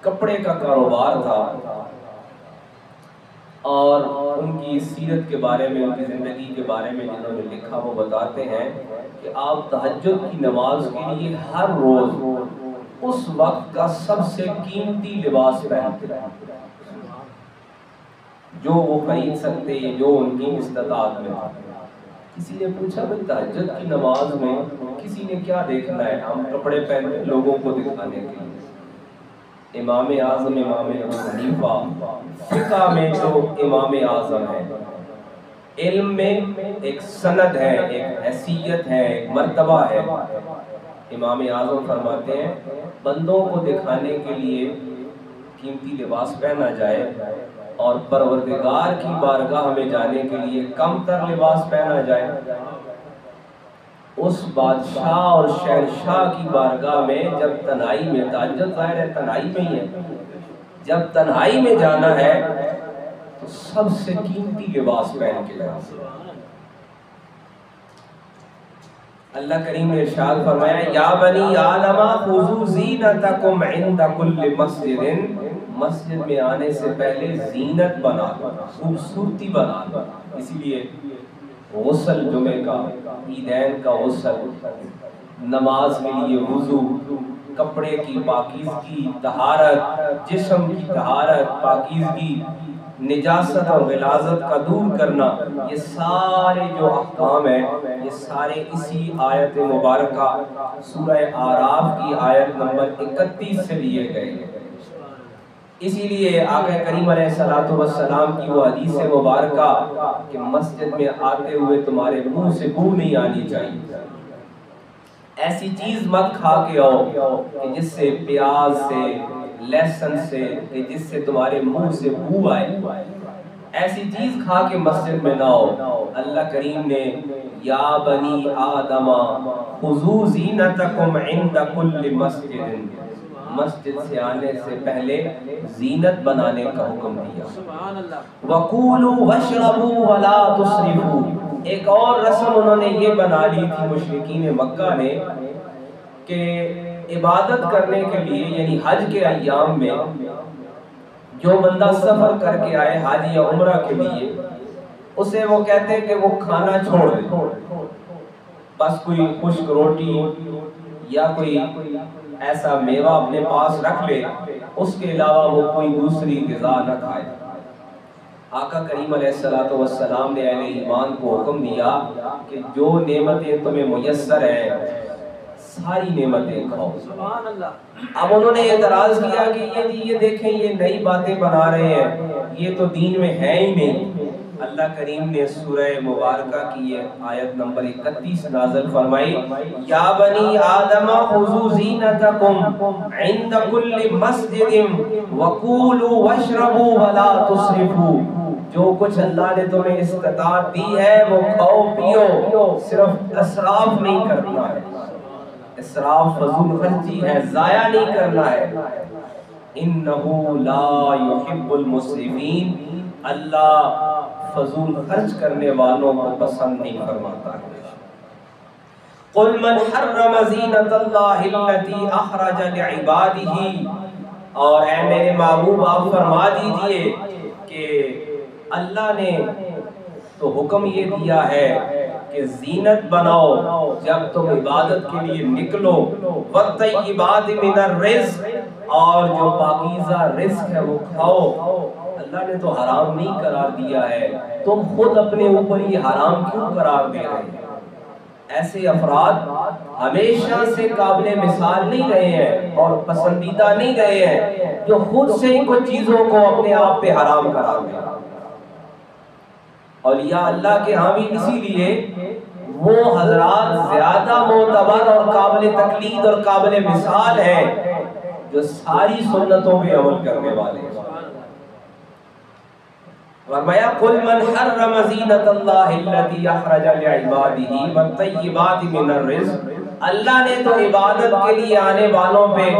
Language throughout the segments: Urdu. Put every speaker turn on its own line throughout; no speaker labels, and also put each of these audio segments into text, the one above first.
کپڑے کا کاروبار تھا، اور ان کی سیرت کے بارے میں، ان کی زندگی کے بارے میں جنہوں نے لکھا وہ بتاتے ہیں کہ آپ تہجد کی نماز کے لیے ہر روز اس وقت کا سب سے قیمتی لباس پہنتے ہیں جو وہ خرید سکتے ہیں، جو ان کی استطاعت میں تھا۔ کسی نے پوچھا بھائی تہجد کی نماز میں کسی نے کیا دیکھنا ہے، ہم کپڑے پہنتے لوگوں کو دکھانے کے لیے۔ امام اعظم امام ابو حنیفہ فقہ میں تو امام اعظم ہے، علم میں ایک سند ہے، ایک حیثیت ہے، ایک مرتبہ ہے۔ امام اعظم فرماتے ہیں بندوں کو دکھانے کے لیے قیمتی لباس پہنا جائے اور پروردگار کی بارگاہ میں جانے کے لیے کم تر لباس پہنا جائے، اس بادشاہ اور شہنشاہ کی بارگاہ میں جب تنہائی میں، تہجد ظاہر ہے تنہائی میں ہی ہے، جب تنہائی میں جانا ہے تو سب سے قیمتی لباس پہن کے جانا۔ اللہ کریم نے ارشاد فرمایا یا بنی آدم خذوا زینتکم عند کل مسجد، مسجد میں آنے سے پہلے زینت بنا لو، خوبصورتی بنا لو۔ اسی لیے غسل جمعہ کا، عیدین کا غسل، نماز کے لیے وضو، کپڑے کی پاکیزگی، طہارت، جسم کی طہارت، پاکیزگی، نجاست اور غلاظت کا دور کرنا، یہ سارے جو احکام ہیں یہ سارے اسی آیت مبارکہ سورہ اعراف کی آیت نمبر 31 سے لیے گئے ہیں۔ اسی لیے آقا کریم علیہ الصلوۃ والسلام کی وہ حدیث مبارکہ کہ مسجد میں آتے ہوئے تمہارے منہ سے بو نہیں آنی چاہیے، ایسی چیز مت کھا کے آؤ کہ جس سے پیاز سے، لہسن سے، کہ جس سے تمہارے منہ سے بو آئے، ایسی چیز کھا کے مسجد میں نہ آؤ۔ اللہ کریم نے یا بنی آدم خذوا زینتکم عند کل مسجد، مسجد سے آنے سے پہلے زینت بنانے کا حکم دیا۔ وَقُولُوا وَاشْرَبُوا وَلَا تُسْرِفُوا، ایک اور رسم انہوں نے یہ بنا لی تھی مشرکین مکہ نے کہ عبادت کرنے کے لیے، یعنی حج کے ایام میں جو بندہ سفر کر کے آئے حج یا عمرہ کے لیے، اسے وہ کہتے ہیں کہ وہ کھانا چھوڑ دے، بس کوئی خشک روٹی یا کوئی ایسا میوہ اپنے پاس رکھ لے، اس کے علاوہ وہ کوئی دوسری غذا نہ کھائے۔ آقا کریم علیہ الصلوۃ والسلام نے اہل ایمان کو حکم دیا کہ جو نعمتیں تمہیں میسر ہیں ساری نعمتیں کھاؤ۔ اب انہوں نے اعتراض کیا کہ یہ دیکھیں یہ نئی باتیں بنا رہے ہیں، یہ تو دین میں ہے ہی نہیں۔ اللہ کریم نے سورہ مبارکہ کی یہ آیت نمبر 31 نازل فرمائی یا بنی آدم خذوا زینتکم عند کل مسجد وکولوا واشربوا ولا تسرفوا، جو کچھ اللہ نے تمہیں استطاعت دی ہے وہ کھاؤ پیو، صرف اسراف نہیں کرنا ہے، اسراف فضول خرچی ہے، ضائع نہیں کرنا ہے۔ انہ لا یحب المسرفین، اللہ فضول خرچ کرنے والوں کو پسند نہیں فرماتا ہے۔ قل من حرم زینت اللہ التی اخرج لعبادہ، اور اے میرے محبوب آپ فرما دیجئے کہ اللہ نے تو حکم یہ دیا ہے کہ زینت بناؤ جب تم عبادت کے لیے نکلو، والطیبات من الرزق، اور جو پاکیزہ رزق ہے وہ کھاؤ۔ اللہ نے تو حرام نہیں قرار دیا ہے، تم خود اپنے اوپر یہ حرام کیوں قرار دے رہے ہیں؟ ایسے افراد ہمیشہ سے قابل مثال نہیں رہے ہیں اور پسندیدہ نہیں رہے ہیں جو خود سے ہی کچھ چیزوں کو اپنے آپ پہ حرام قرار دیں۔ اولیاء اللہ کے ہاں بھی اسی لیے وہ حضرات زیادہ معتبر اور قابل تقلید اور قابل مثال ہیں جو ساری سنتوں پہ عمل کرنے والے ہیں۔ فرمایا قل من حرم زینت اللہ التی اخرج لعبادہ والطیبات من الرزق، اللہ نے تو عبادت کے لیے آنے والوں پہ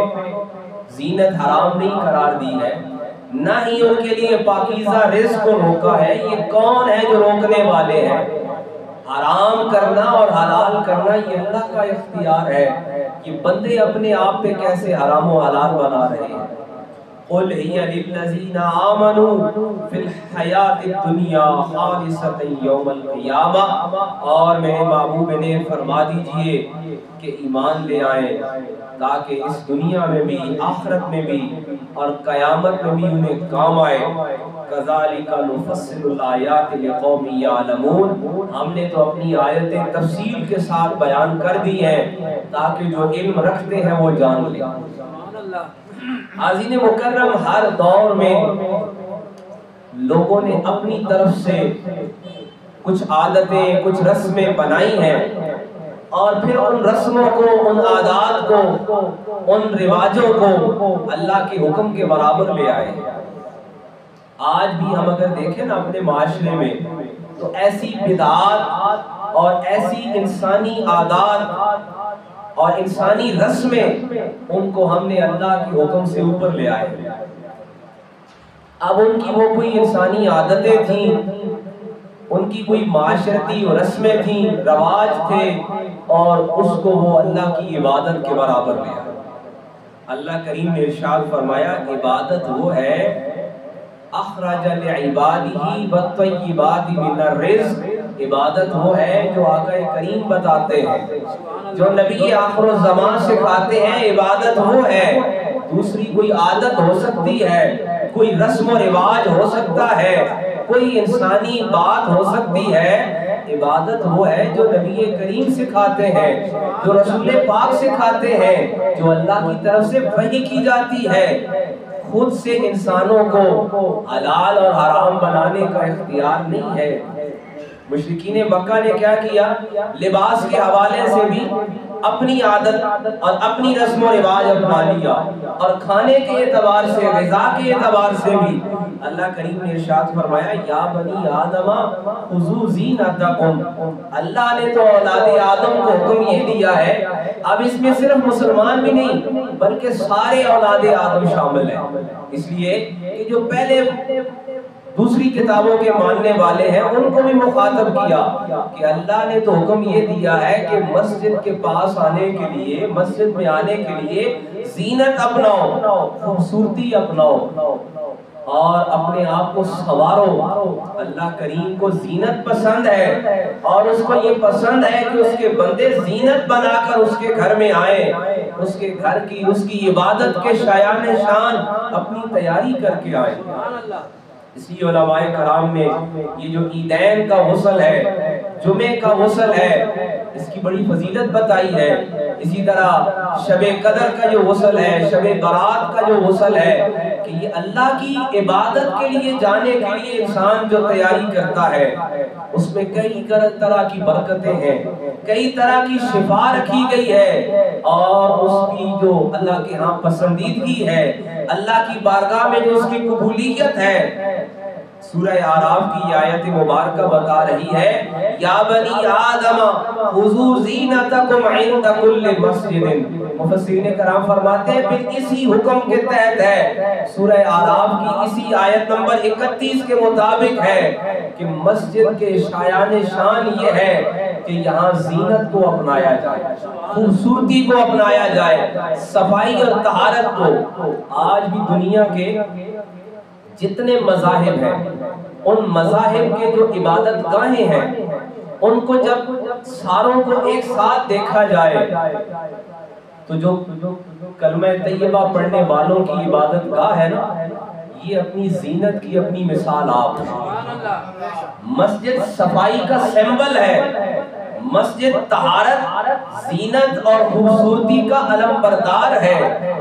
زینت حرام نہیں قرار دی ہے، نہ ہی ان کے لیے پاکیزہ رزق کو روکا ہے۔ یہ کون ہے جو روکنے والے ہیں؟ حرام کرنا اور حلال کرنا یہ اللہ کا اختیار ہے، یہ بندے اپنے آپ پہ کیسے حرام و حلال بنا رہے ہیں۔ قل ہی للذین آمنوا فی الحیات الدنیا خالصۃ یوم القیامہ، اور میرے محبوب نے فرما دیجئے کہ ایمان لے آئیں تاکہ اس دنیا میں بھی، آخرت میں بھی اور قیامت میں بھی انہیں کام آئے۔ کذالک نفصل الآیات لقوم یعلمون، ہم نے تو اپنی آیتیں تفصیل کے ساتھ بیان کر دی ہیں تاکہ جو علم رکھتے ہیں وہ جان لیں۔ حاضرین مکرم، ہر دور میں لوگوں نے اپنی طرف سے کچھ عادتیں، کچھ رسمیں بنائی ہیں، اور پھر ان رسموں کو، ان عادات کو، ان رواجوں کو اللہ کے حکم کے برابر لے آئے ہیں۔ آج بھی ہم اگر دیکھیں نا اپنے معاشرے میں، تو ایسی بدعات اور ایسی انسانی عادات اور انسانی رسمیں، ان کو ہم نے اللہ کے حکم سے اوپر لے آئے۔ اب ان کی وہ کوئی انسانی عادتیں تھیں، ان کی کوئی معاشرتی رسمیں تھیں، رواج تھے، اور اس کو وہ اللہ کی عبادت کے برابر لے آئے۔ اللہ کریم نے ارشاد فرمایا، عبادت وہ ہے اخرج لعبادہ والطیبات من الرزق، عبادت وہ ہے جو آقا کریم بتاتے ہیں، جو نبی آخر الزمان سکھاتے ہیں، عبادت وہ ہے۔ دوسری کوئی عادت ہو سکتی ہے، کوئی رسم و رواج ہو سکتا ہے، کوئی انسانی بات ہو سکتی ہے، عبادت وہ ہے جو نبی کریم سکھاتے ہیں، جو رسول پاک سکھاتے ہیں، جو اللہ کی طرف سے وحی کی جاتی ہے۔ خود سے انسانوں کو حلال اور حرام بنانے کا اختیار نہیں ہے۔ مشرکین مکہ نے کیا کیا؟ لباس کے حوالے سے بھی اپنی عادت اور اپنی رسم و رواج اپنا لیا، اور کھانے کے اعتبار سے، غذا کے اعتبار سے بھی اللہ کریم نے ارشاد فرمایا، یا بنی آدم خذوا زینتکم، اللہ نے تو اولاد آدم کو حکم یہ دیا ہے، اب اس میں صرف مسلمان بھی نہیں بلکہ سارے اولاد آدم شامل ہیں۔ اس لیے کہ جو پہلے دوسری کتابوں کے ماننے والے ہیں ان کو بھی مخاطب کیا کہ اللہ نے تو حکم یہ دیا ہے کہ مسجد کے پاس آنے کے لیے، مسجد میں آنے کے لیے زینت اپناؤ، خوبصورتی اپناؤ اور اپنے آپ کو سنوارو۔ اللہ کریم کو زینت پسند ہے، اور اس کو یہ پسند ہے کہ اس کے بندے زینت بنا کر اس کے گھر میں آئیں، اس کے گھر کی، اس کی عبادت کے شایان شان اپنی تیاری کر کے آئیں۔ اس لیے علماء کرام نے یہ جو عیدین کا غسل ہے، جمعے کا غسل ہے، اس کی بڑی فضیلت بتائی ہے۔ اسی طرح شب قدر کا جو غسل ہے، شب برات کا جو غسل ہے، کہ یہ اللہ کی عبادت کے لیے جانے کے لیے انسان جو تیاری کرتا ہے، اس میں کئی طرح کی برکتیں ہیں، کئی طرح کی شفا رکھی گئی ہے، اور اس کی جو اللہ کے ہاں پسندیدگی ہے، اللہ کی بارگاہ میں جو اس کی قبولیت ہے، سورہ اعراف کی آیت مبارکہ بتا رہی ہے، یا بنی آدم خذوا زینتکم عند کل مسجد۔ مفسرین کرام فرماتے ہیں پھر اسی حکم کے تحت ہے، سورہ اعراف کی اسی آیت نمبر 31 کے مطابق ہے کہ مسجد کے شایان شان یہ ہے کہ یہاں زینت کو اپنایا جائے، خوبصورتی کو اپنایا جائے، صفائی اور طہارت کو۔ آج بھی دنیا کے جتنے مذاہب ہیں، ان مذاہب کے جو عبادت گاہیں ہیں، ان کو جب ساروں کو ایک ساتھ دیکھا جائے تو جو کلمہ طیبہ پڑھنے والوں کی عبادت گاہ ہے نا، یہ اپنی زینت کی اپنی مثال آپ ہے۔ مسجد صفائی کا سمبل ہے، مسجد طہارت، زینت اور خوبصورتی کا علم بردار ہے۔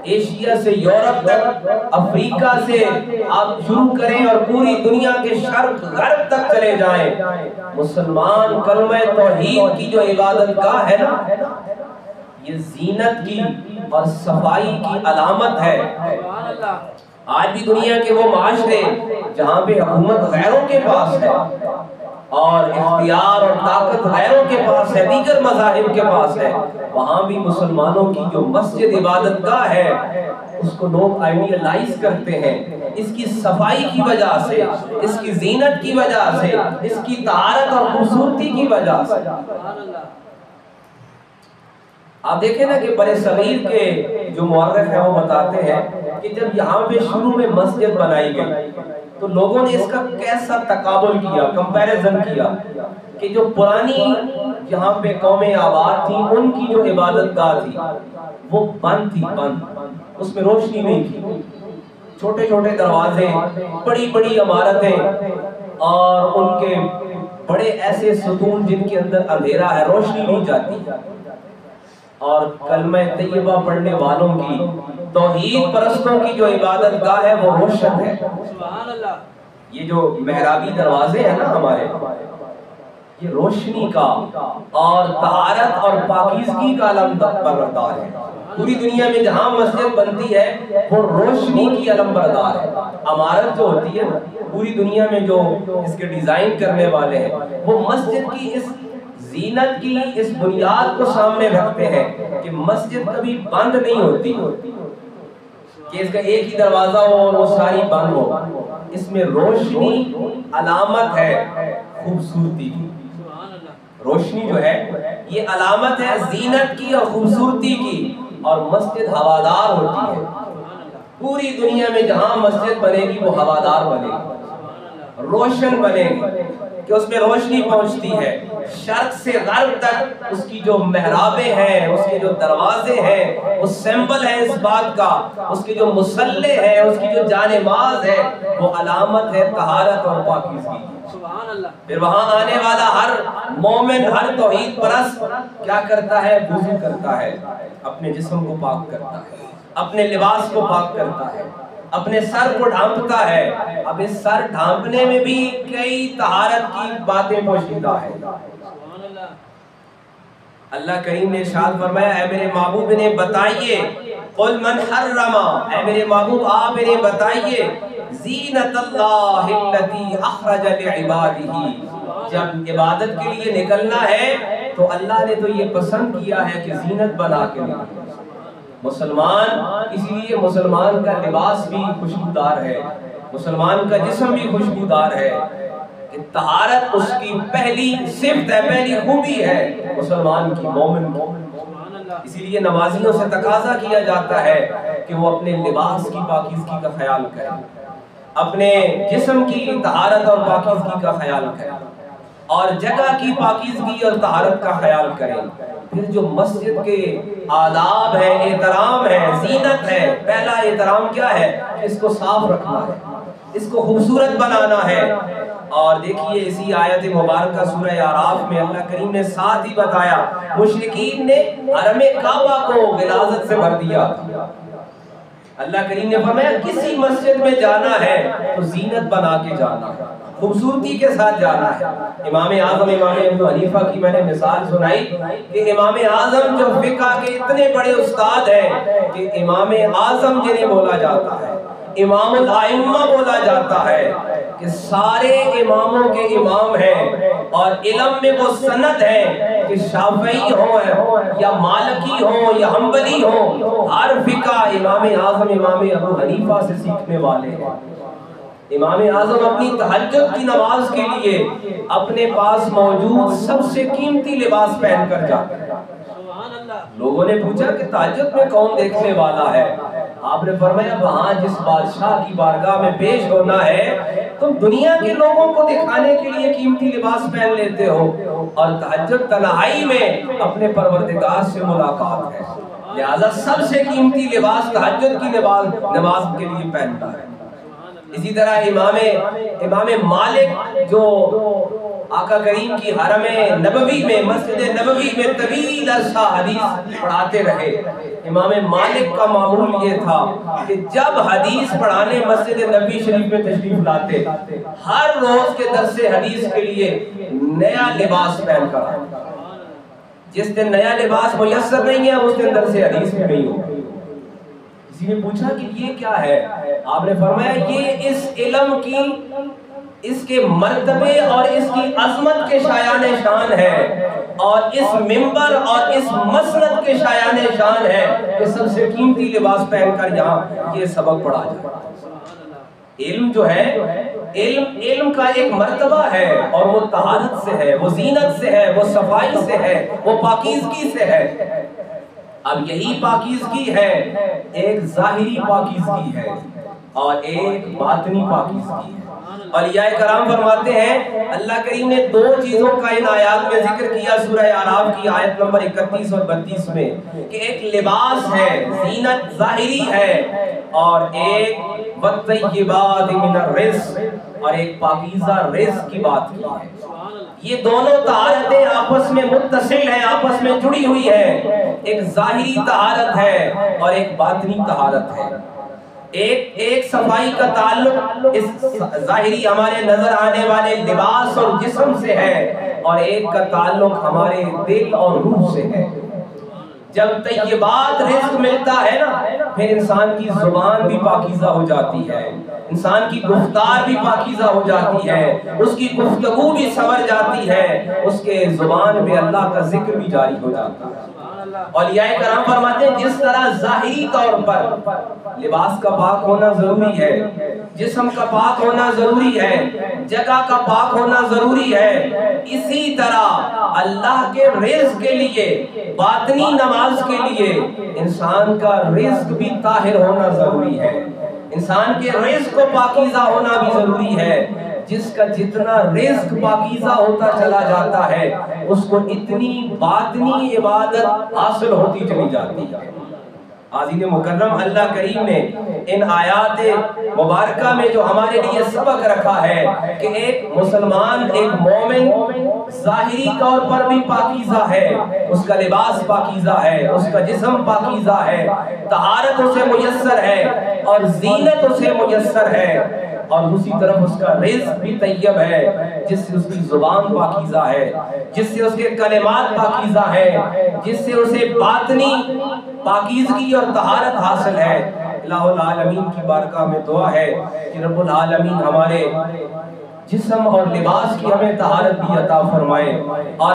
ایشیا سے یورپ تک، افریقہ سے آپ شروع کریں اور پوری دنیا کے شرق غرب تک چلے جائیں، مسلمان کلمہ توحید کی جو عبادت گاہ ہے نا، یہ زینت کی اور صفائی کی علامت ہے۔ آج بھی دنیا کے وہ معاشرے جہاں پہ حکومت غیروں کے پاس ہے اور اختیار اور طاقت غیروں کے پاس ہے، دیگر مذاہب کے پاس ہے، وہاں بھی مسلمانوں کی جو مسجد عبادت گاہ ہے اس کو لوگ آئیڈیالائز کرتے ہیں، اس کی صفائی کی وجہ سے، اس کی زینت کی وجہ سے، اس کی طہارت اور خوبصورتی کی وجہ سے۔ آپ دیکھیں نا کہ برے صغیر کے جو مورخ ہیں وہ بتاتے ہیں کہ جب یہاں پہ شروع میں مسجد بنائی گئی تو لوگوں نے اس کا کیسا تقابل کیا، کمپیریزن کیا کہ جو پرانی یہاں پہ قومیں آباد تھیں ان کی جو عبادت گاہ تھی وہ بند تھی، بند، اس میں روشنی نہیں تھی، چھوٹے چھوٹے دروازے، بڑی بڑی عمارتیں اور ان کے بڑے ایسے ستون جن کے اندر اندھیرا ہے، روشنی نہیں جاتی، اور کلمہ طیبہ پڑھنے والوں کی، توحید پرستوں کی جو عبادت گاہ ہے وہ روشن ہے۔ سبحان اللہ۔ یہ جو محرابی دروازے ہیں نا ہمارے، یہ روشنی کا اور طہارت اور پاکیزگی کا علم بردار ہے۔ پوری دنیا میں جہاں مسجد بنتی ہے وہ روشنی کی علم بردار ہے۔ عمارت جو ہوتی ہے پوری دنیا میں جو اس کے ڈیزائن کرنے والے ہیں وہ مسجد کی اس زینت کی اس بنیاد کو سامنے رکھتے ہیں کہ مسجد کبھی بند نہیں ہوتی کہ اس کا ایک ہی دروازہ ہو اور وہ ساری بند ہو، اس میں روشنی علامت ہے خوبصورتی کی۔ روشنی جو ہے یہ علامت ہے زینت کی اور خوبصورتی کی، اور مسجد ہوادار ہوتی ہے۔ پوری دنیا میں جہاں مسجد بنے گی وہ ہوادار بنے گی، روشن بنے گی کہ اس میں روشنی پہنچتی ہے، شرق سے غرب تک اس کی جو محرابیں ہیں، اس کے جو دروازے ہیں وہ سمبل ہے اس بات کا، اس کے جو مصلے ہیں، اس کی جو جانماز ہے وہ علامت ہے طہارت اور پاکیزگی۔ پھر وہاں آنے والا ہر مومن، ہر توحید پرست کیا کرتا ہے؟ وضو کرتا ہے، اپنے جسم کو پاک کرتا ہے، اپنے لباس کو پاک کرتا ہے، اپنے سر کو ڈھانپتا ہے۔ اب اس سر ڈھانپنے میں بھی کئی طہارت کی باتیں پوشیدہ ہیں۔ اللہ کریم نے ارشاد فرمایا، اے میرے محبوب انہیں بتائیے، قل من حرم، اے میرے محبوب آپ انہیں بتائیے، زینت اللہ التی اخرج لعبادہ، جب عبادت کے لیے نکلنا ہے تو اللہ نے تو یہ پسند کیا ہے کہ زینت بنا کے نکلے۔ مسلمان، اسی لیے مسلمان کا لباس بھی خوشبودار ہے، مسلمان کا جسم بھی خوشبودار ہے، کہ طہارت اس کی پہلی صفت ہے، پہلی خوبی ہے مسلمان کی، مومن کی۔ اسی لیے نمازیوں سے تقاضا کیا جاتا ہے کہ وہ اپنے لباس کی پاکیزگی کا خیال کریں، اپنے جسم کی طہارت اور پاکیزگی کا خیال کریں، اور جگہ کی پاکیزگی اور طہارت کا خیال کریں۔ پھر جو مسجد کے آداب ہے، احترام ہے، زینت ہے، پہلا احترام کیا ہے؟ اس کو صاف رکھنا ہے، اس کو خوبصورت بنانا ہے۔ اور دیکھیے اسی آیت مبارکہ سورہ اعراف میں اللہ کریم نے ساتھ ہی بتایا، مشرکین نے حرم کعبہ کو غلاظت سے بھر دیا۔ اللہ کریم نے فرمایا کسی مسجد میں جانا ہے تو زینت بنا کے جانا ہے، خوبصورتی کے ساتھ جانا ہے۔ امام اعظم امام ابو حنیفہ کی میں نے مثال سنائی کہ امام اعظم جو فقہ کے اتنے بڑے استاد ہیں کہ امام اعظم جنہیں بولا جاتا ہے، امام الائمہ بولا جاتا ہے، کہ سارے اماموں کے امام ہیں، اور علم میں وہ سند ہے کہ شافعی ہوں یا مالکی ہوں یا حنبلی ہوں، ہر فقہ امام اعظم امام ابو حنیفہ سے سیکھنے والے ہیں۔ امام اعظم اپنی تہجد کی نماز کے لیے اپنے پاس موجود سب سے قیمتی لباس پہن کر جاتے ہیں۔ لوگوں نے پوچھا کہ تہجد میں کون دیکھنے والا ہے؟ آپ نے فرمایا وہاں جس بادشاہ کی بارگاہ میں پیش ہونا ہے تم دنیا کے لوگوں کو دکھانے کے لیے قیمتی لباس پہن لیتے ہو، اور تہجد تنہائی میں اپنے پروردگار سے ملاقات ہے، لہذا سب سے قیمتی لباس تہجد کی نماز کے لیے پہنتا ہے۔ اسی طرح امام مالک جو آقا کریم کی حرم نبوی میں، مسجد نبوی میں طویل عرصہ حدیث پڑھاتے رہے، امام مالک کا معمول یہ تھا کہ جب حدیث پڑھانے مسجد نبوی شریف میں تشریف لاتے، ہر روز کے درس حدیث کے لیے نیا لباس پہن کر آئے۔ جس دن نیا لباس میسر نہیں ہے اس دن درس حدیث میں نہیں ہو۔ کسی نے پوچھا کہ یہ کیا ہے؟ آپ نے فرمایا یہ اس علم کی، اس کے مرتبے اور اس کی عظمت کے شایان شان ہے، اور اس منبر اور اس مسند کے شایان شان ہے کہ سب سے قیمتی لباس پہن کر یہاں یہ سبق پڑھا جائے۔ علم جو ہے، علم کا ایک مرتبہ ہے، اور وہ طہارت سے ہے، وہ زینت سے ہے، وہ صفائی سے ہے، وہ پاکیزگی سے ہے۔ اب یہی پاکیزگی ہے، ایک ظاہری پاکیزگی ہے اور ایک باطنی پاکیزگی ہے۔ اولیاء کرام فرماتے ہیں اللہ کریم نے دو چیزوں کا ان آیات میں ذکر کیا سورہ اعراف کی آیت نمبر 31 اور 32 میں، کہ ایک لباس ہے، زینت ظاہری ہے، اور ایک وَالطَّيِّبَاتِ مِنَ الرِّزْقِ، اور ایک پاکیزہ رزق کی بات کی ہے۔ یہ دونوں طہارتیں آپس میں متصل ہیں، آپس میں جڑی ہوئی ہیں، ایک ظاہری طہارت ہے اور ایک باطنی طہارت ہے۔ ایک صفائی کا تعلق اس ظاہری ہمارے نظر آنے والے لباس اور جسم سے ہے، اور ایک کا تعلق ہمارے دل اور روح سے ہے۔ جب طیبات رزق ملتا ہے نا، پھر انسان کی زبان بھی پاکیزہ ہو جاتی ہے، انسان کی گفتار بھی پاکیزہ ہو جاتی ہے، اس کی گفتگو بھی سنور جاتی ہے، اس کے زبان میں اللہ کا ذکر بھی جاری ہو جاتا ہے۔ اولیاء کرام فرماتے ہیں جس طرح ظاہری طور پر لباس کا پاک ہونا ضروری ہے، جسم کا پاک ہونا ضروری ہے، جگہ کا پاک ہونا ضروری ہے، اسی طرح اللہ کے رزق کے لیے، باطنی نماز کے لیے انسان کا رزق بھی طاہر ہونا ضروری ہے، انسان کے رزق کو پاکیزہ ہونا بھی ضروری ہے۔ جس کا جتنا رزق پاکیزہ ہوتا چلا جاتا ہے، اس کو اتنی باطنی عبادت حاصل ہوتی چلی جاتی ہے۔ عزیز مکرم، اللہ کریم نے ان آیات مبارکہ میں جو ہمارے لیے سبق رکھا ہے کہ ایک مسلمان، ایک مومن ظاہری طور پر بھی پاکیزہ ہے، اس کا لباس پاکیزہ ہے، اس کا جسم پاکیزہ ہے، طہارت اسے میسر ہے اور زینت اسے میسر ہے، اور دوسری طرف اس کا رزق بھی طیب ہے، جس سے اس کی زبان پاکیزہ ہے، جس سے اس کے کلمات پاکیزہ ہے، جس سے اسے باطنی پاکیزگی اور طہارت حاصل ہے۔ الہ العالمین کی بارگاہ میں دعا ہے کہ رب العالمین ہمارے جسم اور لباس کی ہمیں طہارت بھی عطا فرمائے، اور